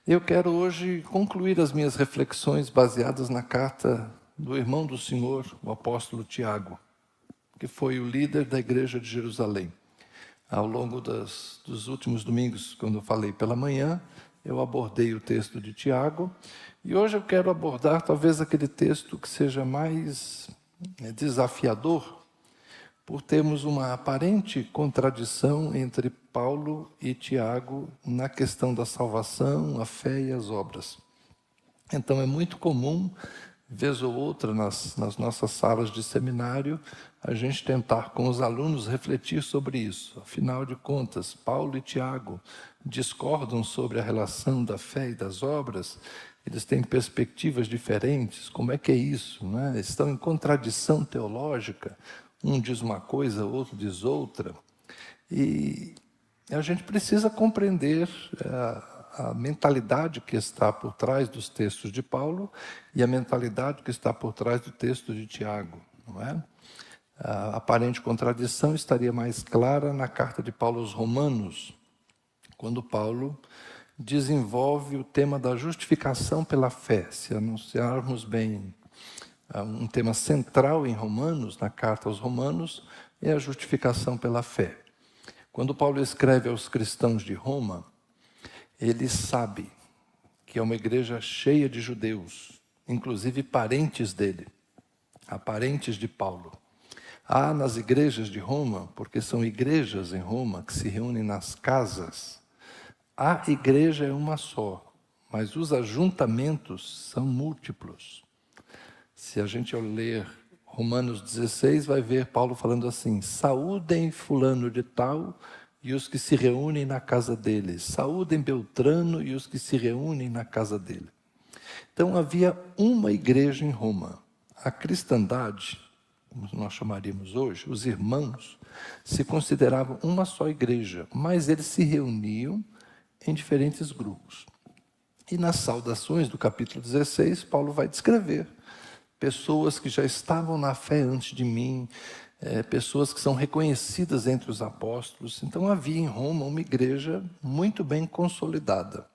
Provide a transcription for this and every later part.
Eu quero hoje concluir as minhas reflexões baseadas na carta do irmão do Senhor, o apóstolo Tiago, que foi o líder da igreja de Jerusalém. Ao longo dos últimos domingos, quando eu falei pela manhã, eu abordei o texto de Tiago, e hoje eu quero abordar talvez aquele texto que seja mais desafiador, por termos uma aparente contradição entre Paulo e Tiago na questão da salvação, a fé e as obras. Então é muito comum, vez ou outra, nas nossas salas de seminário, a gente tentar com os alunos refletir sobre isso. Afinal de contas, Paulo e Tiago discordam sobre a relação da fé e das obras, eles têm perspectivas diferentes, como é que é isso, né? Estão em contradição teológica, um diz uma coisa, o outro diz outra, e a gente precisa compreender a mentalidade que está por trás dos textos de Paulo e a mentalidade que está por trás do texto de Tiago, não é? A aparente contradição estaria mais clara na carta de Paulo aos Romanos, quando Paulo desenvolve o tema da justificação pela fé. Se anunciarmos bem um tema central em Romanos, na carta aos Romanos, é a justificação pela fé. Quando Paulo escreve aos cristãos de Roma, ele sabe que é uma igreja cheia de judeus, inclusive parentes dele, parentes de Paulo. Há nas igrejas de Roma, porque são igrejas em Roma que se reúnem nas casas, a igreja é uma só, mas os ajuntamentos são múltiplos. Se a gente ler Romanos 16, vai ver Paulo falando assim: saúdem fulano de tal e os que se reúnem na casa dele. Saúdem Beltrano e os que se reúnem na casa dele. Então havia uma igreja em Roma. A cristandade, como nós chamaríamos hoje, os irmãos, se consideravam uma só igreja, mas eles se reuniam em diferentes grupos. E nas saudações do capítulo 16, Paulo vai descrever pessoas que já estavam na fé antes de mim, pessoas que são reconhecidas entre os apóstolos. Então havia em Roma uma igreja muito bem consolidada,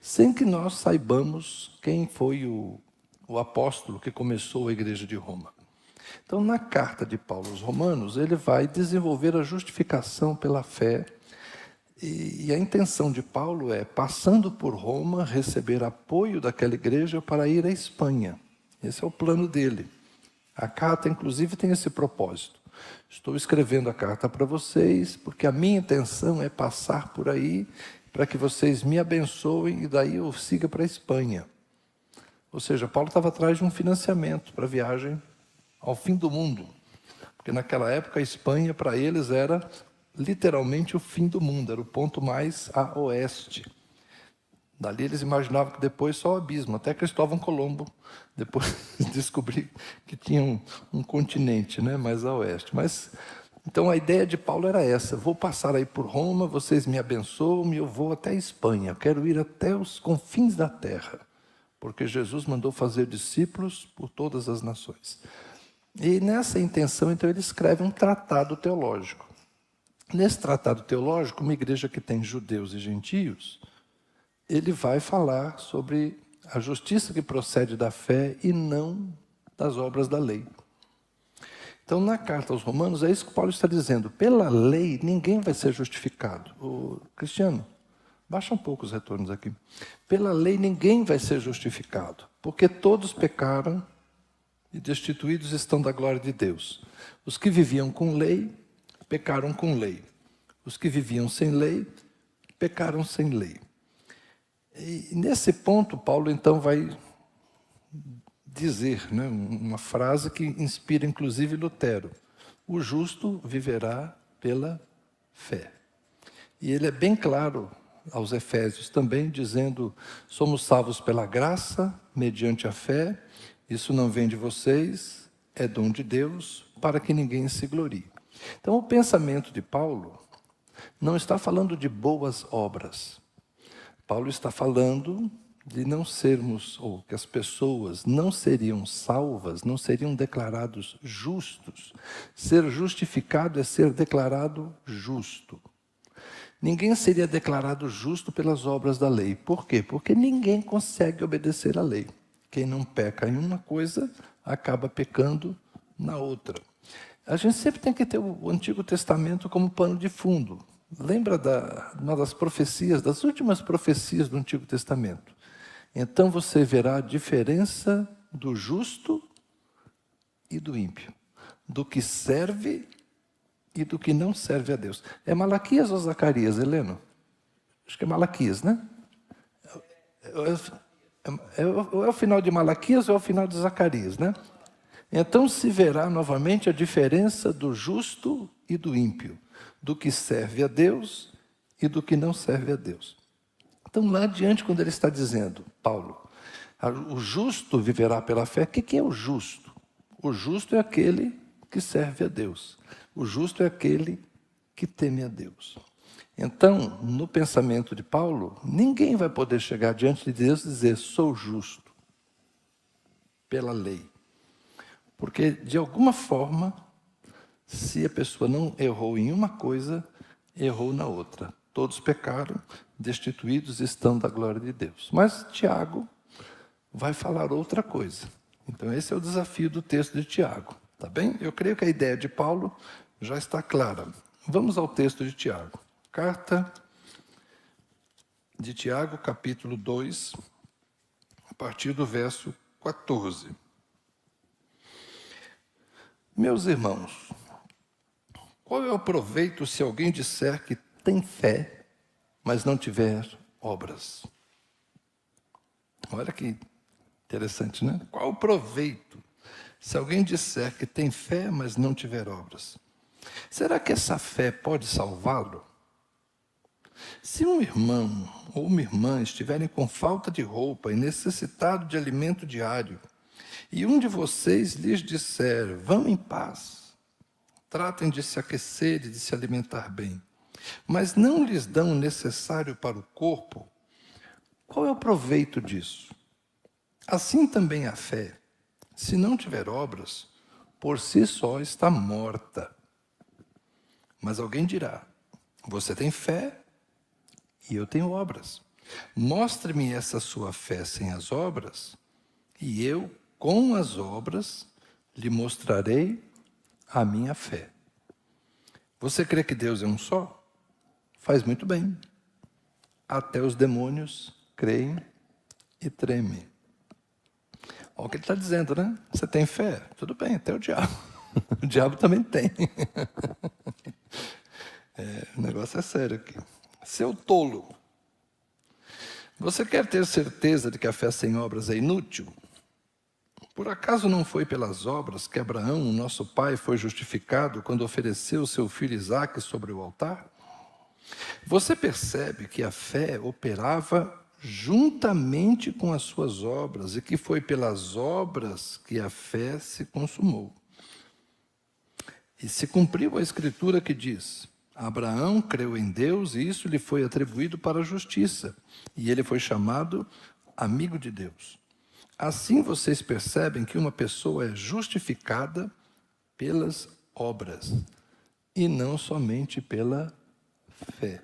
sem que nós saibamos quem foi o apóstolo que começou a igreja de Roma. Então, na carta de Paulo aos Romanos, ele vai desenvolver a justificação pela fé, e a intenção de Paulo é, passando por Roma, receber apoio daquela igreja para ir à Espanha. Esse é o plano dele. A carta, inclusive, tem esse propósito. Estou escrevendo a carta para vocês, porque a minha intenção é passar por aí, para que vocês me abençoem, e daí eu siga para a Espanha. Ou seja, Paulo estava atrás de um financiamento para a viagem ao fim do mundo. Porque naquela época a Espanha, para eles, era literalmente o fim do mundo, era o ponto mais a oeste. Dali eles imaginavam que depois só o abismo, até Cristóvão Colombo depois descobri que tinha um continente, né, mais a oeste. Mas, então a ideia de Paulo era essa: vou passar aí por Roma, vocês me abençoam e eu vou até a Espanha, eu quero ir até os confins da terra, porque Jesus mandou fazer discípulos por todas as nações. E nessa intenção, então, ele escreve um tratado teológico. Nesse tratado teológico, uma igreja que tem judeus e gentios, ele vai falar sobre a justiça que procede da fé e não das obras da lei. Então, na carta aos Romanos, é isso que Paulo está dizendo: pela lei, ninguém vai ser justificado. Cristiano, baixa um pouco os retornos aqui. Pela lei, ninguém vai ser justificado, porque todos pecaram e destituídos estão da glória de Deus. Os que viviam com lei, pecaram com lei. Os que viviam sem lei, pecaram sem lei. E nesse ponto, Paulo então vai dizer, né, uma frase que inspira inclusive Lutero: o justo viverá pela fé. E ele é bem claro aos Efésios também, dizendo: somos salvos pela graça, mediante a fé, isso não vem de vocês, é dom de Deus, para que ninguém se glorie. Então o pensamento de Paulo não está falando de boas obras. Paulo está falando de não sermos, ou que as pessoas não seriam salvas, não seriam declarados justos. Ser justificado é ser declarado justo. Ninguém seria declarado justo pelas obras da lei. Por quê? Porque ninguém consegue obedecer à lei. Quem não peca em uma coisa, acaba pecando na outra. A gente sempre tem que ter o Antigo Testamento como pano de fundo. Lembra uma das profecias, das últimas profecias do Antigo Testamento? Então você verá a diferença do justo e do ímpio, do que serve e do que não serve a Deus. É Malaquias ou Zacarias, Heleno? Acho que é Malaquias, né? Ou é o final de Malaquias ou é o final de Zacarias, né? Então se verá novamente a diferença do justo e do ímpio, do que serve a Deus e do que não serve a Deus. Então lá adiante, quando ele está dizendo, Paulo, o justo viverá pela fé. O que é o justo? O justo é aquele que serve a Deus. O justo é aquele que teme a Deus. Então, no pensamento de Paulo, ninguém vai poder chegar diante de Deus e dizer, sou justo pela lei. Porque, de alguma forma, se a pessoa não errou em uma coisa, errou na outra. Todos pecaram, destituídos estão da glória de Deus. Mas Tiago vai falar outra coisa. Então, esse é o desafio do texto de Tiago. Tá bem? Eu creio que a ideia de Paulo já está clara. Vamos ao texto de Tiago. Carta de Tiago, capítulo 2, a partir do verso 14. Meus irmãos, qual é o proveito se alguém disser que tem fé, mas não tiver obras? Olha que interessante, né? Qual o proveito se alguém disser que tem fé, mas não tiver obras? Será que essa fé pode salvá-lo? Se um irmão ou uma irmã estiverem com falta de roupa e necessitado de alimento diário, e um de vocês lhes disser, vão em paz, tratem de se aquecer e de se alimentar bem, mas não lhes dão o necessário para o corpo, qual é o proveito disso? Assim também a fé, se não tiver obras, por si só está morta. Mas alguém dirá, você tem fé e eu tenho obras. Mostre-me essa sua fé sem as obras, e eu, com as obras, lhe mostrarei a minha fé. Você crê que Deus é um só? Faz muito bem. Até os demônios creem e tremem. Olha o que ele está dizendo, né? Você tem fé? Tudo bem, até o diabo. O diabo também tem. O negócio é sério aqui. Seu tolo. Você quer ter certeza de que a fé sem obras é inútil? Por acaso não foi pelas obras que Abraão, nosso pai, foi justificado quando ofereceu seu filho Isaque sobre o altar? Você percebe que a fé operava juntamente com as suas obras e que foi pelas obras que a fé se consumou. E se cumpriu a escritura que diz, Abraão creu em Deus e isso lhe foi atribuído para a justiça, e ele foi chamado amigo de Deus. Assim vocês percebem que uma pessoa é justificada pelas obras e não somente pela fé.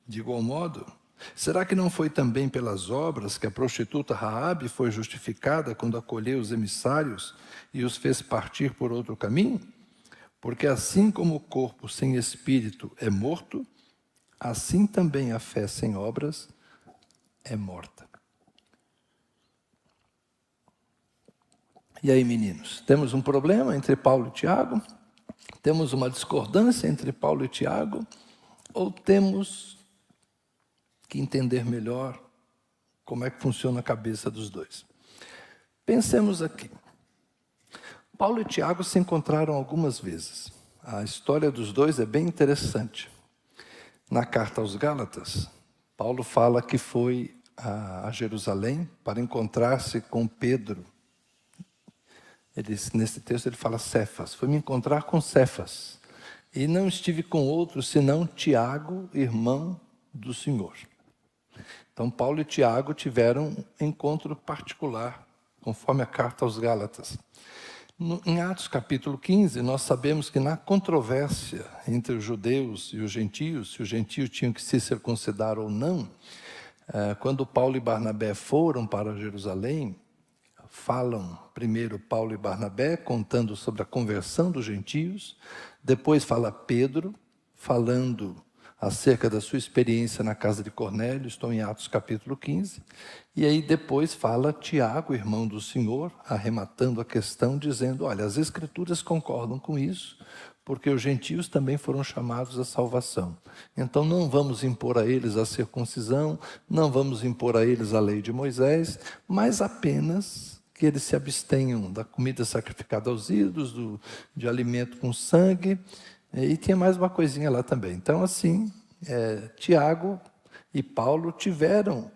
De igual modo, será que não foi também pelas obras que a prostituta Raabe foi justificada quando acolheu os emissários e os fez partir por outro caminho? Porque assim como o corpo sem espírito é morto, assim também a fé sem obras é morta. E aí, meninos, temos um problema entre Paulo e Tiago? Temos uma discordância entre Paulo e Tiago? Ou temos que entender melhor como é que funciona a cabeça dos dois? Pensemos aqui. Paulo e Tiago se encontraram algumas vezes. A história dos dois é bem interessante. Na carta aos Gálatas, Paulo fala que foi a Jerusalém para encontrar-se com Pedro. Nesse texto ele fala Cefas, foi me encontrar com Cefas, e não estive com outro senão Tiago, irmão do Senhor. Então Paulo e Tiago tiveram um encontro particular, conforme a carta aos Gálatas. Em Atos capítulo 15, nós sabemos que na controvérsia entre os judeus e os gentios, se os gentios tinham que se circuncidar ou não, quando Paulo e Barnabé foram para Jerusalém, falam primeiro Paulo e Barnabé, contando sobre a conversão dos gentios, depois fala Pedro, falando acerca da sua experiência na casa de Cornélio, estou em Atos capítulo 15, e aí depois fala Tiago, irmão do Senhor, arrematando a questão, dizendo, olha, as Escrituras concordam com isso, porque os gentios também foram chamados à salvação. Então não vamos impor a eles a circuncisão, não vamos impor a eles a lei de Moisés, mas apenas que eles se abstenham da comida sacrificada aos ídolos, de alimento com sangue, e tinha mais uma coisinha lá também. Então, assim, Tiago e Paulo tiveram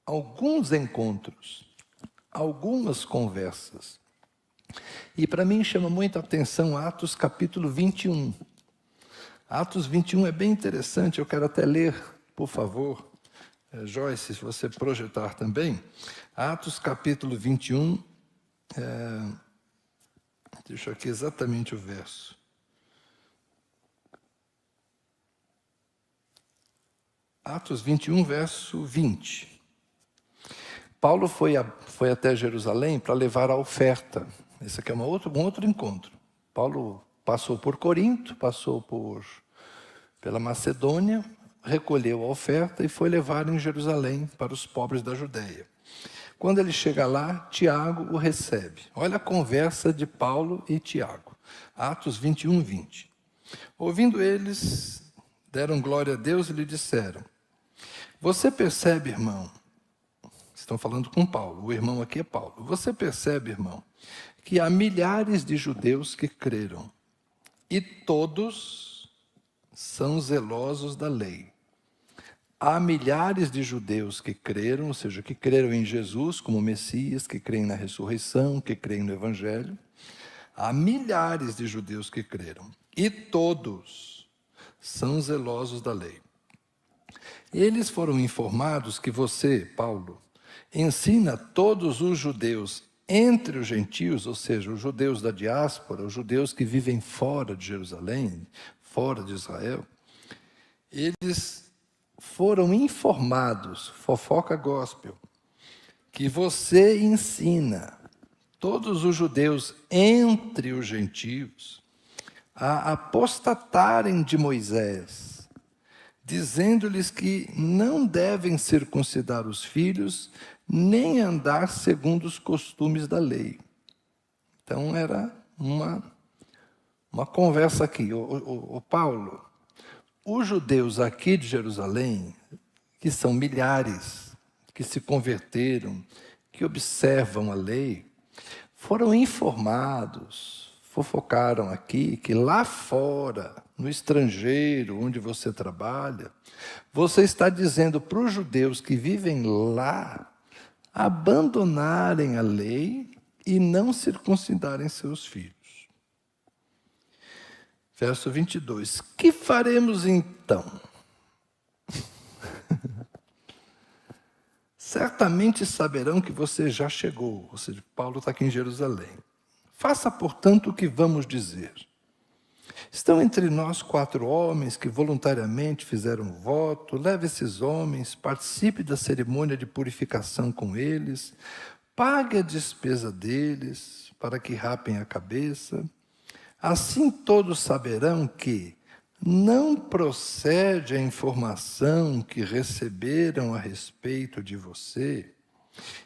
alguns encontros, algumas conversas. E para mim chama muito a atenção Atos capítulo 21. Atos 21 é bem interessante, eu quero até ler, por favor, Joyce, se você projetar também. Atos capítulo 21, deixa aqui exatamente o verso. Atos 21, verso 20. Paulo foi até Jerusalém para levar a oferta. Esse aqui é um outro encontro. Paulo passou por Corinto, passou pela Macedônia, recolheu a oferta e foi levar em Jerusalém para os pobres da Judeia. Quando ele chega lá, Tiago o recebe. Olha a conversa de Paulo e Tiago. Atos 21, 20. Ouvindo eles, deram glória a Deus e lhe disseram, você percebe, irmão, estão falando com Paulo, o irmão aqui é Paulo. Você percebe, irmão, que há milhares de judeus que creram, e todos são zelosos da lei. Há milhares de judeus que creram, ou seja, que creram em Jesus como Messias, que creem na ressurreição, que creem no Evangelho. Há milhares de judeus que creram, e todos são zelosos da lei. Eles foram informados que você, Paulo, ensina todos os judeus entre os gentios, ou seja, os judeus da diáspora, os judeus que vivem fora de Jerusalém, fora de Israel, eles foram informados, fofoca gospel, que você ensina todos os judeus entre os gentios a apostatarem de Moisés, dizendo-lhes que não devem circuncidar os filhos, nem andar segundo os costumes da lei. Então, era uma conversa aqui. O Paulo, os judeus aqui de Jerusalém, que são milhares, que se converteram, que observam a lei, foram informados, fofocaram aqui, que lá fora, no estrangeiro, onde você trabalha, você está dizendo para os judeus que vivem lá abandonarem a lei e não circuncidarem seus filhos. Verso 22. Que faremos então? Certamente saberão que você já chegou, ou seja, Paulo está aqui em Jerusalém. Faça, portanto, o que vamos dizer. Estão entre nós 4 homens que voluntariamente fizeram um voto. Leve esses homens, participe da cerimônia de purificação com eles, pague a despesa deles, para que rapem a cabeça. Assim todos saberão que não procede a informação que receberam a respeito de você,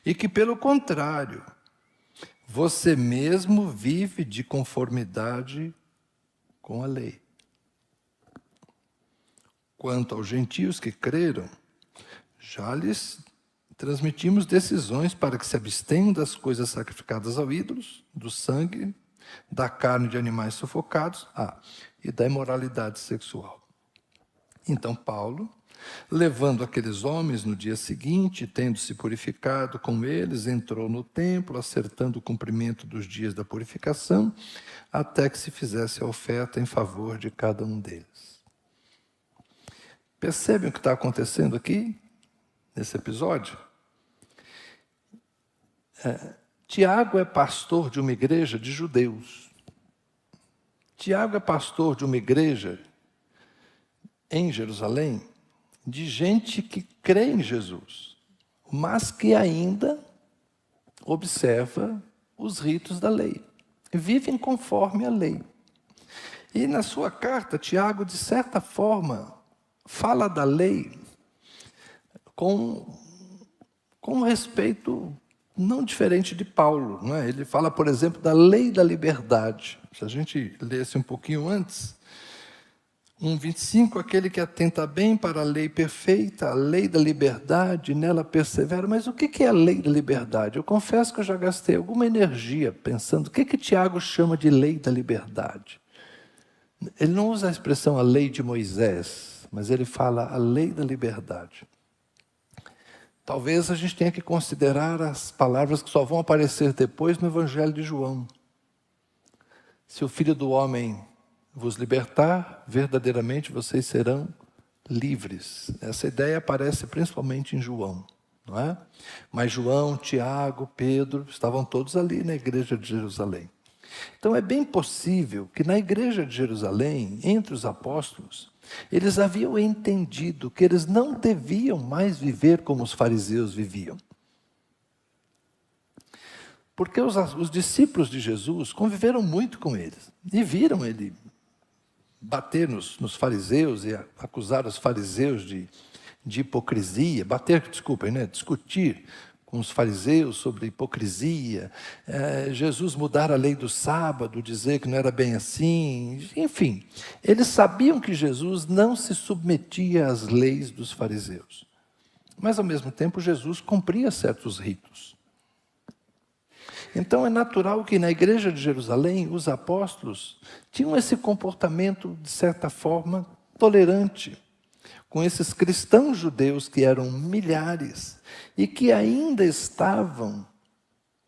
e que, pelo contrário, você mesmo vive de conformidade com a lei. Quanto aos gentios que creram, já lhes transmitimos decisões para que se abstenham das coisas sacrificadas aos ídolos, do sangue, da carne de animais sufocados, e da imoralidade sexual. Então Paulo, levando aqueles homens no dia seguinte, tendo se purificado com eles, entrou no templo, acertando o cumprimento dos dias da purificação, até que se fizesse a oferta em favor de cada um deles. Percebem o que está acontecendo aqui, nesse episódio? Tiago é pastor de uma igreja de judeus. Tiago é pastor de uma igreja em Jerusalém de gente que crê em Jesus, mas que ainda observa os ritos da lei, vivem conforme a lei. E na sua carta, Tiago, de certa forma, fala da lei com respeito não diferente de Paulo, não é? Ele fala, por exemplo, da lei da liberdade. Se a gente lesse um pouquinho antes, 1:25, aquele que atenta bem para a lei perfeita, a lei da liberdade, nela persevera. Mas o que é a lei da liberdade? Eu confesso que eu já gastei alguma energia pensando o que Tiago chama de lei da liberdade. Ele não usa a expressão a lei de Moisés, mas ele fala a lei da liberdade. Talvez a gente tenha que considerar as palavras que só vão aparecer depois no Evangelho de João. Se o Filho do Homem vos libertar, verdadeiramente vocês serão livres. Essa ideia aparece principalmente em João, não é? Mas João, Tiago, Pedro, estavam todos ali na igreja de Jerusalém. Então é bem possível que na igreja de Jerusalém, entre os apóstolos, eles haviam entendido que eles não deviam mais viver como os fariseus viviam. Porque os discípulos de Jesus conviveram muito com eles e viram ele bater nos fariseus e acusar os fariseus de hipocrisia, discutir com os fariseus sobre hipocrisia, Jesus mudar a lei do sábado, dizer que não era bem assim, enfim. Eles sabiam que Jesus não se submetia às leis dos fariseus. Mas, ao mesmo tempo, Jesus cumpria certos ritos. Então, é natural que na igreja de Jerusalém, os apóstolos tinham esse comportamento, de certa forma, tolerante, com esses cristãos judeus que eram milhares e que ainda estavam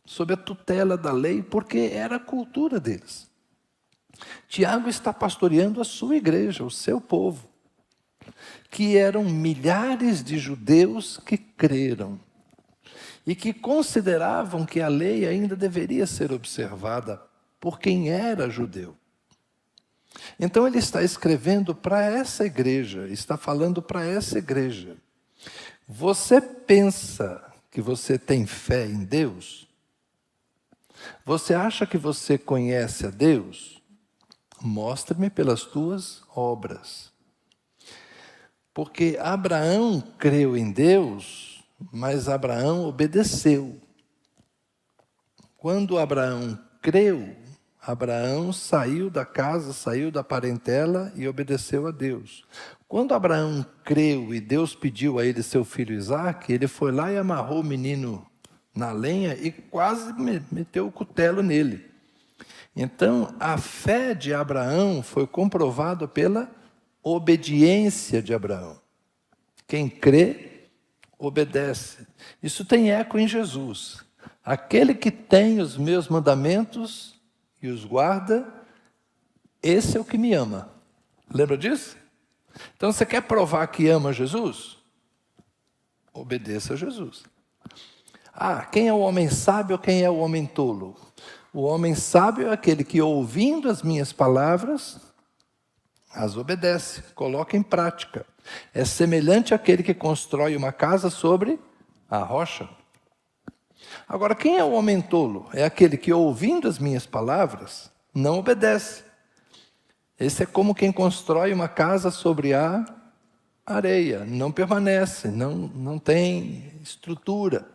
sob a tutela da lei, porque era a cultura deles. Tiago está pastoreando a sua igreja, o seu povo, que eram milhares de judeus que creram e que consideravam que a lei ainda deveria ser observada por quem era judeu. Então ele está escrevendo para essa igreja, está falando para essa igreja. Você pensa que você tem fé em Deus? Você acha que você conhece a Deus? Mostre-me pelas tuas obras. Porque Abraão creu em Deus, mas Abraão obedeceu. Quando Abraão creu, Abraão saiu da casa, saiu da parentela e obedeceu a Deus. Quando Abraão creu e Deus pediu a ele seu filho Isaque, ele foi lá e amarrou o menino na lenha e quase meteu o cutelo nele. Então, a fé de Abraão foi comprovada pela obediência de Abraão. Quem crê, obedece. Isso tem eco em Jesus. Aquele que tem os meus mandamentos e os guarda, esse é o que me ama. Lembra disso? Então, você quer provar que ama Jesus? Obedeça a Jesus. Quem é o homem sábio ou quem é o homem tolo? O homem sábio é aquele que, ouvindo as minhas palavras, as obedece, coloca em prática. É semelhante àquele que constrói uma casa sobre a rocha. Agora, quem é o homem tolo? É aquele que, ouvindo as minhas palavras, não obedece. Esse é como quem constrói uma casa sobre a areia, não permanece, não tem estrutura.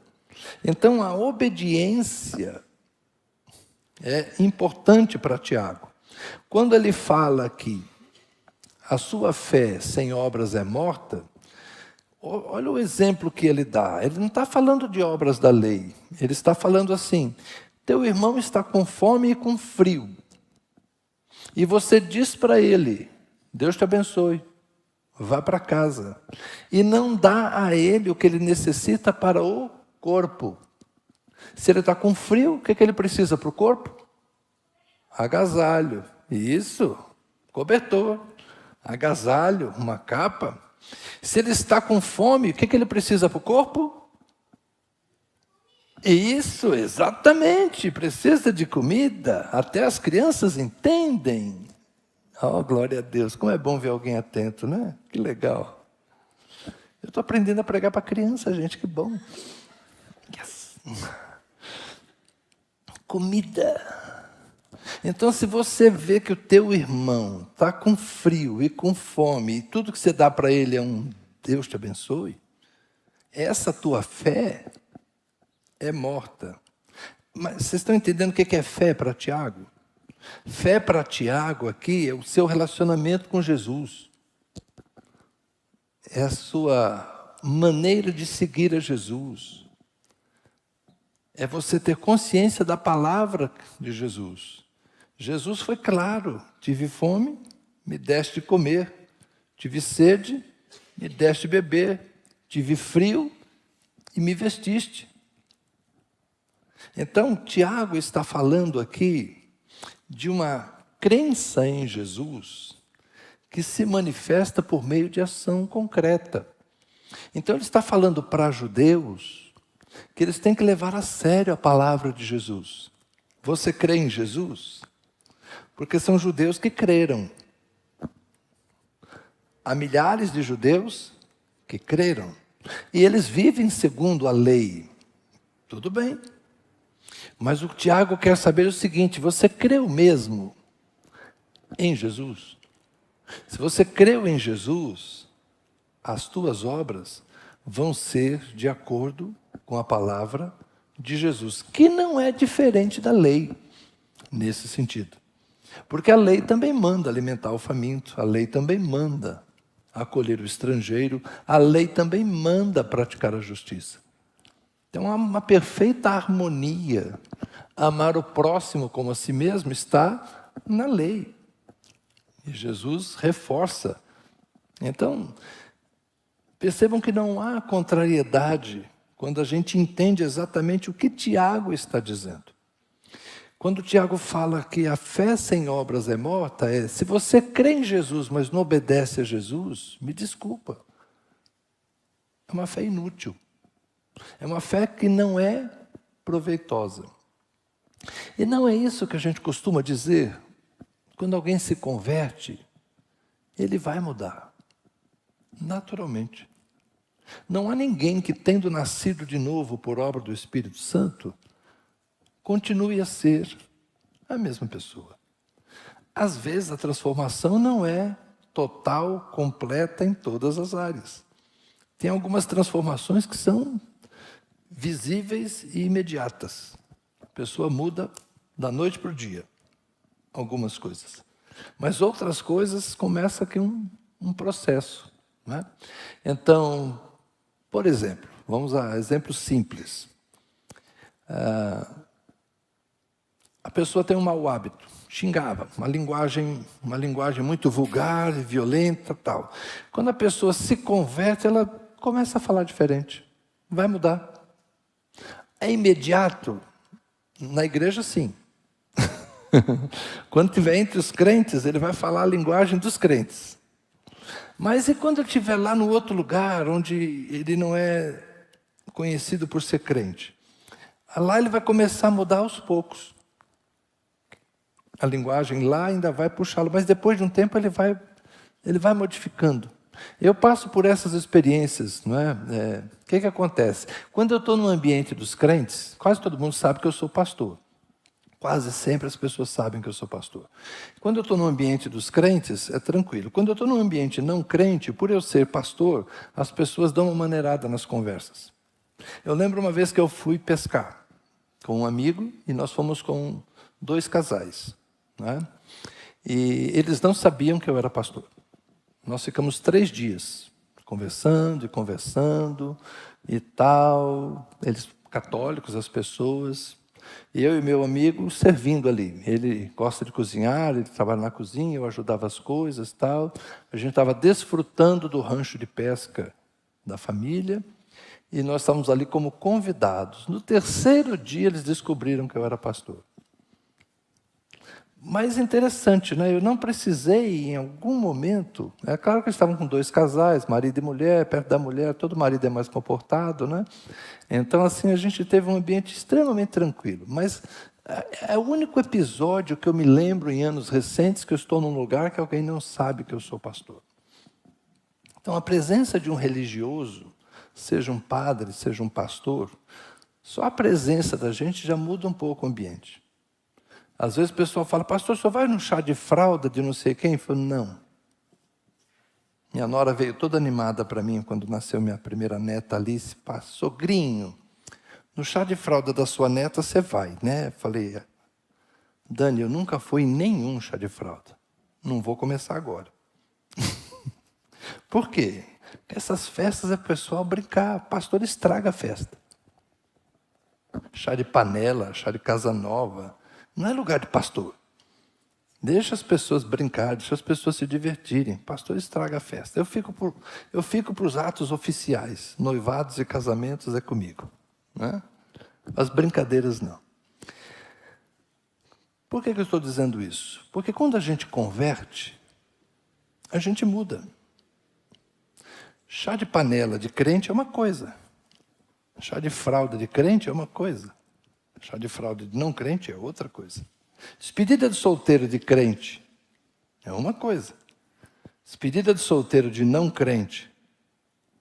Então, a obediência é importante para Tiago. Quando ele fala que a sua fé sem obras é morta, olha o exemplo que ele dá. Ele não está falando de obras da lei. Ele está falando assim: teu irmão está com fome e com frio. E você diz para ele: Deus te abençoe, vá para casa. E não dá a ele o que ele necessita para o corpo. Se ele está com frio, o que ele precisa para o corpo? Agasalho. Isso, cobertor. Agasalho, uma capa. Se ele está com fome, o que ele precisa para o corpo? Isso, exatamente. Precisa de comida. Até as crianças entendem. Oh, glória a Deus. Como é bom ver alguém atento, né? Que legal. Eu estou aprendendo a pregar para criança, gente. Que bom. Yes. Comida. Então, se você vê que o teu irmão está com frio e com fome, e tudo que você dá para ele é um Deus te abençoe, essa tua fé é morta. Mas vocês estão entendendo o que é fé para Tiago? Fé para Tiago aqui é o seu relacionamento com Jesus. É a sua maneira de seguir a Jesus. É você ter consciência da palavra de Jesus. Jesus foi claro: tive fome, me deste de comer. Tive sede, me deste de beber. Tive frio e me vestiste. Então, Tiago está falando aqui de uma crença em Jesus que se manifesta por meio de ação concreta. Então, ele está falando para judeus que eles têm que levar a sério a palavra de Jesus. Você crê em Jesus? Porque são judeus que creram. Há milhares de judeus que creram. E eles vivem segundo a lei. Tudo bem. Mas o Tiago quer saber o seguinte: você creu mesmo em Jesus? Se você creu em Jesus, as tuas obras vão ser de acordo com a palavra de Jesus, que não é diferente da lei, nesse sentido. Porque a lei também manda alimentar o faminto, a lei também manda acolher o estrangeiro, a lei também manda praticar a justiça. Então há uma perfeita harmonia. Amar o próximo como a si mesmo está na lei. E Jesus reforça. Então, percebam que não há contrariedade quando a gente entende exatamente o que Tiago está dizendo. Quando Tiago fala que a fé sem obras é morta, se você crê em Jesus, mas não obedece a Jesus, me desculpa. É uma fé inútil. É uma fé que não é proveitosa. E não é isso que a gente costuma dizer. Quando alguém se converte, ele vai mudar. Naturalmente. Não há ninguém que, tendo nascido de novo por obra do Espírito Santo, continue a ser a mesma pessoa. Às vezes a transformação não é total, completa em todas as áreas. Tem algumas transformações que são visíveis e imediatas. A pessoa muda da noite para o dia, algumas coisas. Mas outras coisas começa aqui um processo, né? Então, por exemplo, vamos a exemplos simples. A pessoa tem um mau hábito, xingava, uma linguagem muito vulgar, violenta, tal. Quando a pessoa se converte, ela começa a falar diferente, vai mudar. É imediato? Na igreja, sim. Quando estiver entre os crentes, ele vai falar a linguagem dos crentes. Mas e quando ele estiver lá no outro lugar, onde ele não é conhecido por ser crente? Lá ele vai começar a mudar aos poucos. A linguagem lá ainda vai puxá-lo, mas depois de um tempo ele vai modificando. Eu passo por essas experiências, não é? O que acontece? Quando eu estou no ambiente dos crentes, quase todo mundo sabe que eu sou pastor. Quase sempre as pessoas sabem que eu sou pastor. Quando eu estou no ambiente dos crentes, é tranquilo. Quando eu estou no ambiente não crente, por eu ser pastor, as pessoas dão uma maneirada nas conversas. Eu lembro uma vez que eu fui pescar com um amigo e nós fomos com 2 casais. Né? E eles não sabiam que eu era pastor. Nós ficamos 3 dias conversando e tal. Eles católicos, as pessoas. E eu e meu amigo servindo ali. Ele gosta de cozinhar, ele trabalha na cozinha, eu ajudava as coisas e tal. A gente estava desfrutando do rancho de pesca da família. E nós estávamos ali como convidados. No 3º dia eles descobriram que eu era pastor. Mas interessante, né? Eu não precisei, em algum momento... É claro que estavam com 2 casais, marido e mulher, perto da mulher, todo marido é mais comportado, né? Então, assim, a gente teve um ambiente extremamente tranquilo. Mas é o único episódio que eu me lembro em anos recentes que eu estou num lugar que alguém não sabe que eu sou pastor. Então, a presença de um religioso, seja um padre, seja um pastor, só a presença da gente já muda um pouco o ambiente. Às vezes o pessoal fala, pastor, o senhor vai num chá de fralda de não sei quem? Eu falo, não. Minha nora veio toda animada para mim quando nasceu minha primeira neta Alice. Sogrinho, no chá de fralda da sua neta você vai, né? Falei, Dani, eu nunca fui em nenhum chá de fralda. Não vou começar agora. Por quê? Porque essas festas é pessoal brincar. Pastor estraga a festa. Chá de panela, chá de casa nova. Não é lugar de pastor. Deixa as pessoas brincar, deixa as pessoas se divertirem. Pastor estraga a festa. Eu fico para os atos oficiais. Noivados e casamentos é comigo. Né? As brincadeiras não. Por que eu estou dizendo isso? Porque quando a gente converte, a gente muda. Chá de panela de crente é uma coisa. Chá de fralda de crente é uma coisa. Chá de fralda de não crente é outra coisa. Despedida de solteiro de crente é uma coisa. Despedida de solteiro de não crente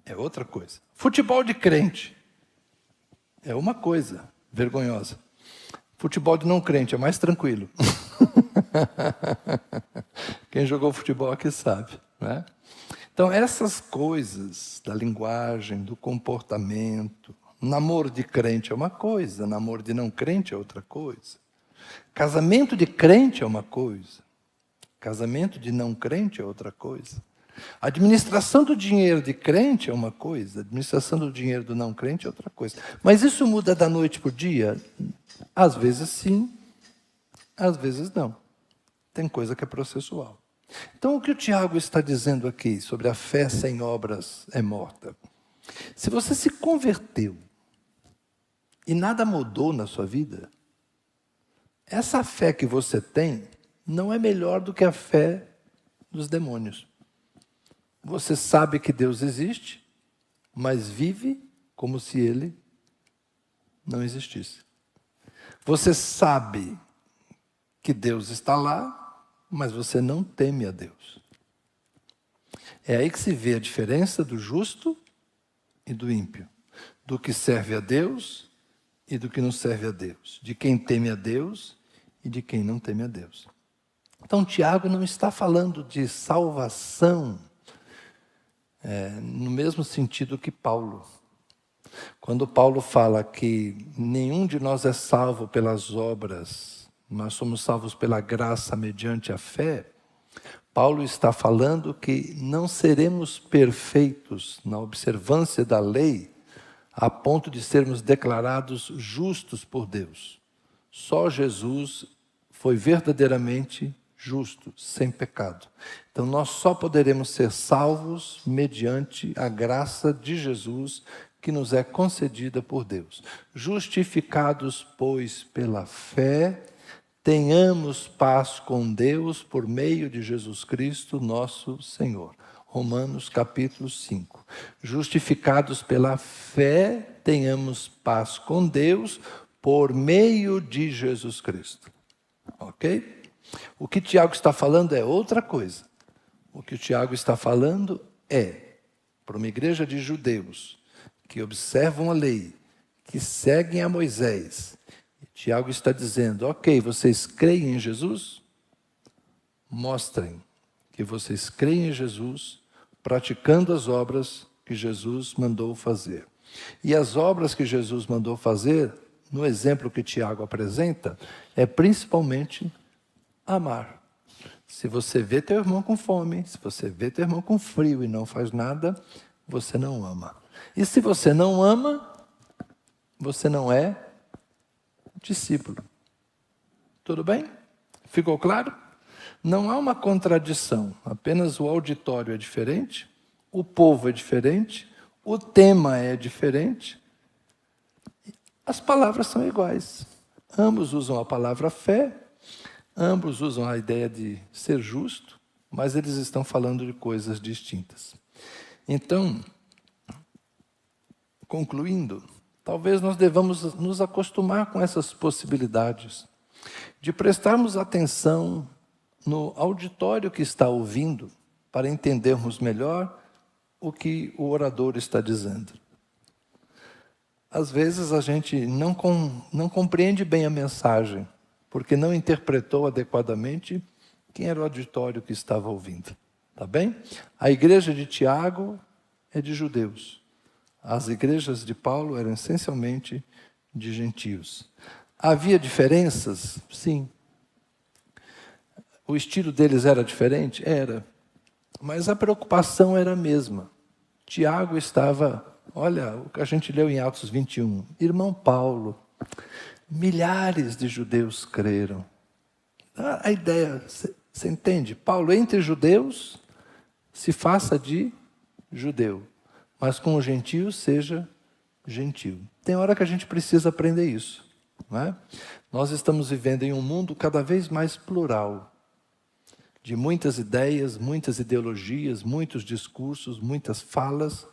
é outra coisa. Futebol de crente é uma coisa vergonhosa. Futebol de não crente é mais tranquilo. Quem jogou futebol aqui sabe, né? Então, essas coisas da linguagem, do comportamento, namoro de crente é uma coisa, namoro de não crente é outra coisa. Casamento de crente é uma coisa, casamento de não crente é outra coisa. Administração do dinheiro de crente é uma coisa, administração do dinheiro do não crente é outra coisa. Mas isso muda da noite para o dia? Às vezes sim, às vezes não. Tem coisa que é processual. Então, o que o Tiago está dizendo aqui sobre a fé sem obras é morta? Se você se converteu e nada mudou na sua vida, essa fé que você tem não é melhor do que a fé dos demônios. Você sabe que Deus existe, mas vive como se Ele não existisse. Você sabe que Deus está lá, mas você não teme a Deus. É aí que se vê a diferença do justo e do ímpio, do que serve a Deus e do que não serve a Deus, de quem teme a Deus e de quem não teme a Deus. Então, Tiago não está falando de salvação no mesmo sentido que Paulo. Quando Paulo fala que nenhum de nós é salvo pelas obras, nós somos salvos pela graça mediante a fé, Paulo está falando que não seremos perfeitos na observância da lei a ponto de sermos declarados justos por Deus. Só Jesus foi verdadeiramente justo, sem pecado. Então nós só poderemos ser salvos mediante a graça de Jesus que nos é concedida por Deus. Justificados, pois, pela fé, tenhamos paz com Deus por meio de Jesus Cristo, nosso Senhor. Romanos capítulo 5. Justificados pela fé, tenhamos paz com Deus por meio de Jesus Cristo. Ok? O que Tiago está falando é outra coisa. O que o Tiago está falando é, para uma igreja de judeus, que observam a lei, que seguem a Moisés, Tiago está dizendo, ok, vocês creem em Jesus? Mostrem que vocês creem em Jesus, praticando as obras que Jesus mandou fazer. E as obras que Jesus mandou fazer, no exemplo que Tiago apresenta, é principalmente amar. Se você vê teu irmão com fome, se você vê teu irmão com frio e não faz nada, você não ama. E se você não ama, você não é discípulo. Tudo bem? Ficou claro? Não há uma contradição, apenas o auditório é diferente, o povo é diferente, o tema é diferente, as palavras são iguais. Ambos usam a palavra fé, Ambos usam a ideia de ser justo, mas eles estão falando de coisas distintas. Então, concluindo, talvez nós devamos nos acostumar com essas possibilidades, de prestarmos atenção no auditório que está ouvindo, para entendermos melhor o que o orador está dizendo. Às vezes a gente não compreende bem a mensagem, porque não interpretou adequadamente quem era o auditório que estava ouvindo. Tá bem? A igreja de Tiago é de judeus. As igrejas de Paulo eram essencialmente de gentios. Havia diferenças? Sim. O estilo deles era diferente? Era. Mas a preocupação era a mesma. Tiago estava, olha, o que a gente leu em Atos 21. Irmão Paulo, milhares de judeus creram. A ideia, você entende? Paulo, entre judeus, se faça de judeu, mas com os gentios, seja gentil. Tem hora que a gente precisa aprender isso, não é? Nós estamos vivendo em um mundo cada vez mais plural, de muitas ideias, muitas ideologias, muitos discursos, muitas falas,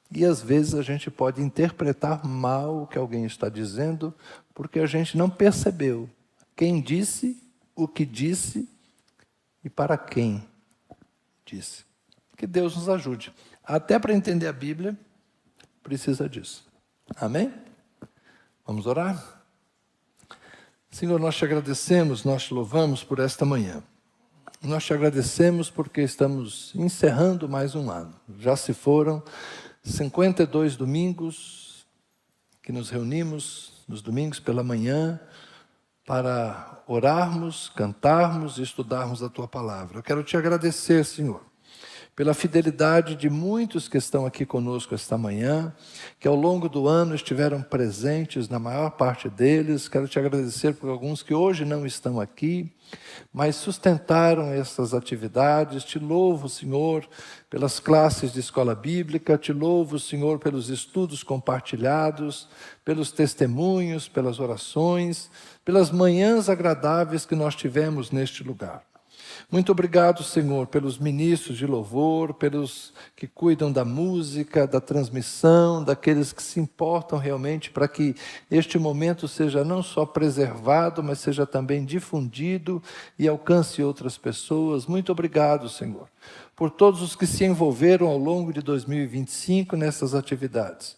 e às vezes a gente pode interpretar mal o que alguém está dizendo, porque a gente não percebeu quem disse, o que disse e para quem disse. Que Deus nos ajude. Até para entender a Bíblia, precisa disso. Amém? Vamos orar? Senhor, nós te agradecemos, nós te louvamos por esta manhã. Nós te agradecemos porque estamos encerrando mais um ano. Já se foram 52 domingos que nos reunimos nos domingos pela manhã para orarmos, cantarmos e estudarmos a Tua Palavra. Eu quero te agradecer, Senhor, pela fidelidade de muitos que estão aqui conosco esta manhã, que ao longo do ano estiveram presentes, na maior parte deles. Quero te agradecer por alguns que hoje não estão aqui, mas sustentaram essas atividades. Te louvo, Senhor, pelas classes de escola bíblica, te louvo, Senhor, pelos estudos compartilhados, pelos testemunhos, pelas orações, pelas manhãs agradáveis que nós tivemos neste lugar. Muito obrigado, Senhor, pelos ministros de louvor, pelos que cuidam da música, da transmissão, daqueles que se importam realmente para que este momento seja não só preservado, mas seja também difundido e alcance outras pessoas. Muito obrigado, Senhor, por todos os que se envolveram ao longo de 2025 nessas atividades.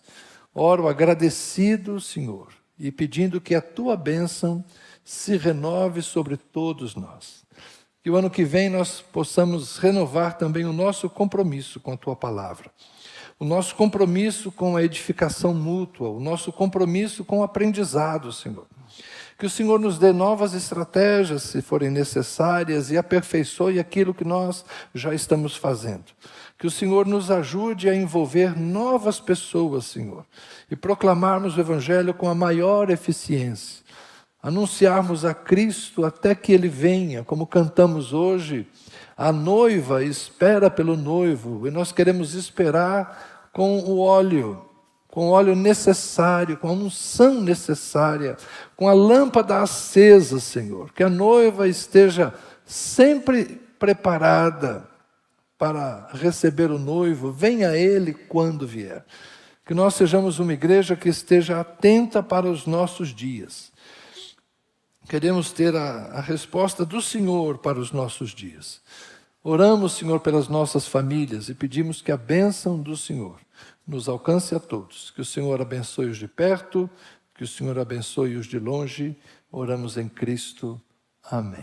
Oro agradecido, Senhor, e pedindo que a Tua bênção se renove sobre todos nós. Que o ano que vem nós possamos renovar também o nosso compromisso com a Tua Palavra. O nosso compromisso com a edificação mútua, o nosso compromisso com o aprendizado, Senhor. Que o Senhor nos dê novas estratégias, se forem necessárias, e aperfeiçoe aquilo que nós já estamos fazendo. Que o Senhor nos ajude a envolver novas pessoas, Senhor, e proclamarmos o Evangelho com a maior eficiência. Anunciarmos a Cristo até que Ele venha, como cantamos hoje. A noiva espera pelo noivo, e nós queremos esperar com o óleo necessário, com a unção necessária, com a lâmpada acesa, Senhor. Que a noiva esteja sempre preparada para receber o noivo, venha Ele quando vier. Que nós sejamos uma igreja que esteja atenta para os nossos dias. Queremos ter a resposta do Senhor para os nossos dias. Oramos, Senhor, pelas nossas famílias e pedimos que a bênção do Senhor nos alcance a todos. Que o Senhor abençoe os de perto, que o Senhor abençoe os de longe. Oramos em Cristo. Amém.